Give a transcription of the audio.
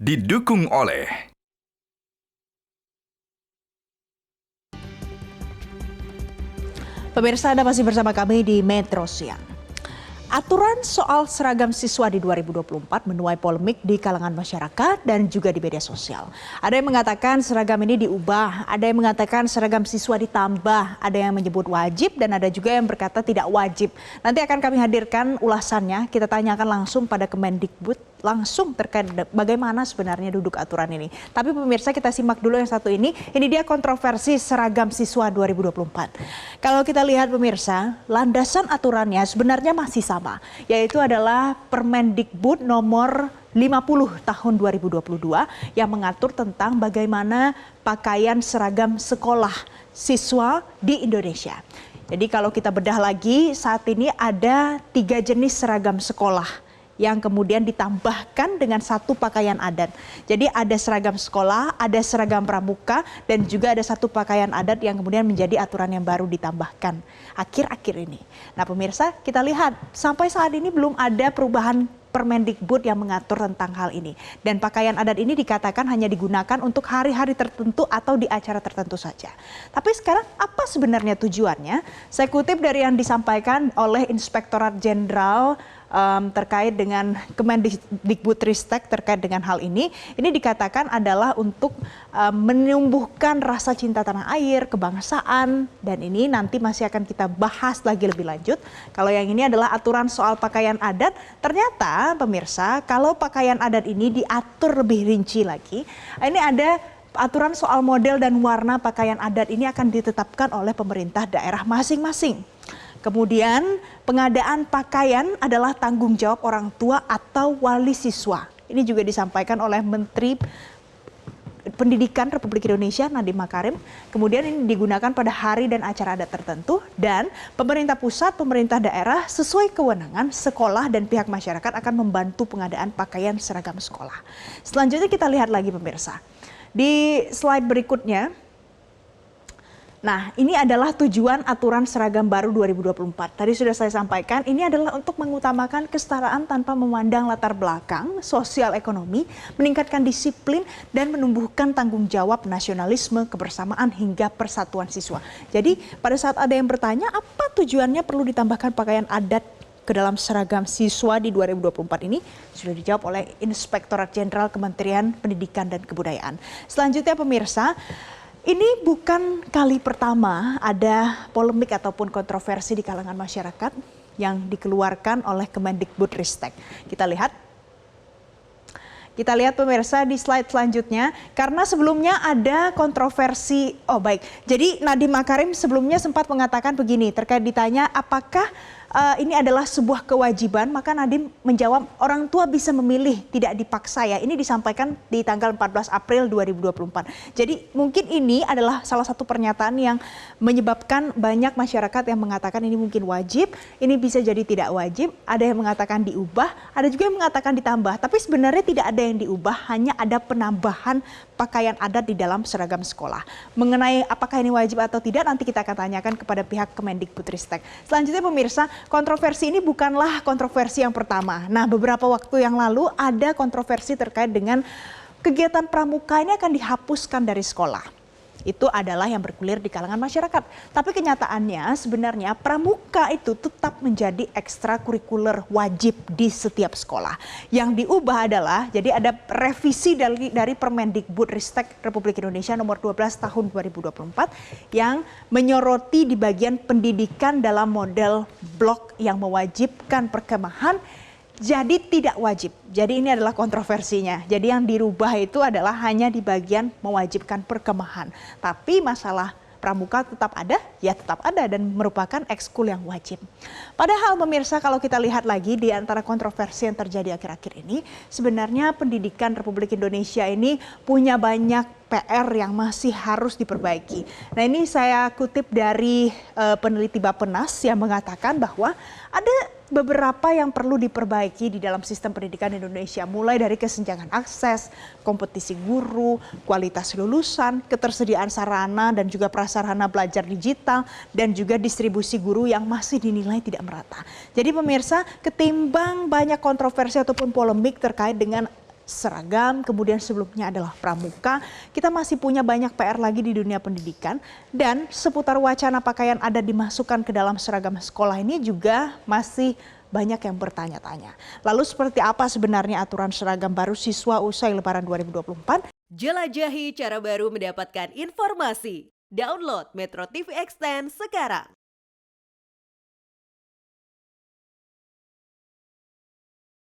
Didukung oleh pemirsa, Anda masih bersama kami di Metro Siang. Aturan soal seragam siswa di 2024 menuai polemik di kalangan masyarakat dan juga di media sosial. Ada yang mengatakan seragam ini diubah, ada yang mengatakan seragam siswa ditambah, ada yang menyebut wajib dan ada juga yang berkata tidak wajib. Nanti akan kami hadirkan ulasannya, kita tanyakan langsung pada Kemendikbud langsung terkait bagaimana sebenarnya duduk aturan ini. Tapi pemirsa, kita simak dulu yang satu ini. Ini dia kontroversi seragam siswa 2024. Kalau kita lihat pemirsa, landasan aturannya sebenarnya masih sama, yaitu adalah Permendikbud nomor 50 tahun 2022 yang mengatur tentang bagaimana pakaian seragam sekolah siswa di Indonesia. Jadi kalau kita bedah lagi, saat ini ada 3 jenis seragam sekolah yang kemudian ditambahkan dengan satu pakaian adat. Jadi ada seragam sekolah, ada seragam pramuka, dan juga ada satu pakaian adat yang kemudian menjadi aturan yang baru ditambahkan akhir-akhir ini. Nah pemirsa, kita lihat sampai saat ini belum ada perubahan Permendikbud yang mengatur tentang hal ini. Dan pakaian adat ini dikatakan hanya digunakan untuk hari-hari tertentu atau di acara tertentu saja. Tapi sekarang apa sebenarnya tujuannya? Saya kutip dari yang disampaikan oleh Inspektorat Jenderal terkait dengan Kemendikbudristek terkait dengan hal ini dikatakan adalah untuk menumbuhkan rasa cinta tanah air, kebangsaan, dan ini nanti masih akan kita bahas lagi lebih lanjut. Kalau yang ini adalah aturan soal pakaian adat, ternyata pemirsa kalau pakaian adat ini diatur lebih rinci lagi, ini ada aturan soal model dan warna pakaian adat ini akan ditetapkan oleh pemerintah daerah masing-masing. Kemudian pengadaan pakaian adalah tanggung jawab orang tua atau wali siswa. Ini juga disampaikan oleh Menteri Pendidikan Republik Indonesia Nadiem Makarim. Kemudian ini digunakan pada hari dan acara adat tertentu dan pemerintah pusat, pemerintah daerah sesuai kewenangan sekolah dan pihak masyarakat akan membantu pengadaan pakaian seragam sekolah. Selanjutnya kita lihat lagi pemirsa. Di slide berikutnya. Nah, ini adalah tujuan aturan seragam baru 2024. Tadi sudah saya sampaikan, ini adalah untuk mengutamakan kesetaraan tanpa memandang latar belakang, sosial ekonomi, meningkatkan disiplin, dan menumbuhkan tanggung jawab nasionalisme, kebersamaan, hingga persatuan siswa. Jadi, pada saat ada yang bertanya, apa tujuannya perlu ditambahkan pakaian adat ke dalam seragam siswa di 2024 ini? Sudah dijawab oleh Inspektorat Jenderal Kementerian Pendidikan dan Kebudayaan. Selanjutnya pemirsa, ini bukan kali pertama ada polemik ataupun kontroversi di kalangan masyarakat yang dikeluarkan oleh Kemendikbudristek. Kita lihat pemirsa di slide selanjutnya, karena sebelumnya ada kontroversi. Oh baik, jadi Nadiem Makarim sebelumnya sempat mengatakan begini terkait ditanya apakah ini adalah sebuah kewajiban, maka Nadiem menjawab orang tua bisa memilih, tidak dipaksa ya. Ini disampaikan di tanggal 14 April 2024. Jadi mungkin ini adalah salah satu pernyataan yang menyebabkan banyak masyarakat yang mengatakan ini mungkin wajib, ini bisa jadi tidak wajib, ada yang mengatakan diubah, ada juga yang mengatakan ditambah. Tapi sebenarnya tidak ada yang diubah, hanya ada penambahan pakaian adat di dalam seragam sekolah. Mengenai apakah ini wajib atau tidak, nanti kita akan tanyakan kepada pihak Kemendikbudristek. Selanjutnya pemirsa, kontroversi ini bukanlah kontroversi yang pertama. Nah, beberapa waktu yang lalu ada kontroversi terkait dengan kegiatan pramuka ini akan dihapuskan dari sekolah. Itu adalah yang bergulir di kalangan masyarakat. Tapi kenyataannya sebenarnya pramuka itu tetap menjadi ekstrakurikuler wajib di setiap sekolah. Yang diubah adalah, jadi ada revisi dari Permendikbudristek Republik Indonesia nomor 12 tahun 2024 yang menyoroti di bagian pendidikan dalam model blok yang mewajibkan perkemahan jadi tidak wajib. Jadi ini adalah kontroversinya. Jadi yang dirubah itu adalah hanya di bagian mewajibkan perkemahan. Tapi masalah pramuka tetap ada, ya tetap ada dan merupakan ekskul yang wajib. Padahal pemirsa kalau kita lihat lagi di antara kontroversi yang terjadi akhir-akhir ini, sebenarnya pendidikan Republik Indonesia ini punya banyak PR yang masih harus diperbaiki. Nah ini saya kutip dari peneliti Bappenas yang mengatakan bahwa ada beberapa yang perlu diperbaiki di dalam sistem pendidikan Indonesia, mulai dari kesenjangan akses, kompetisi guru, kualitas lulusan, ketersediaan sarana dan juga prasarana belajar digital, dan juga distribusi guru yang masih dinilai tidak merata. Jadi pemirsa, ketimbang banyak kontroversi ataupun polemik terkait dengan seragam, kemudian sebelumnya adalah pramuka. Kita masih punya banyak PR lagi di dunia pendidikan dan seputar wacana pakaian adat dimasukkan ke dalam seragam sekolah ini juga masih banyak yang bertanya-tanya. Lalu seperti apa sebenarnya aturan seragam baru siswa usai Lebaran 2024? Jelajahi cara baru mendapatkan informasi. Download Metro TV Extend sekarang.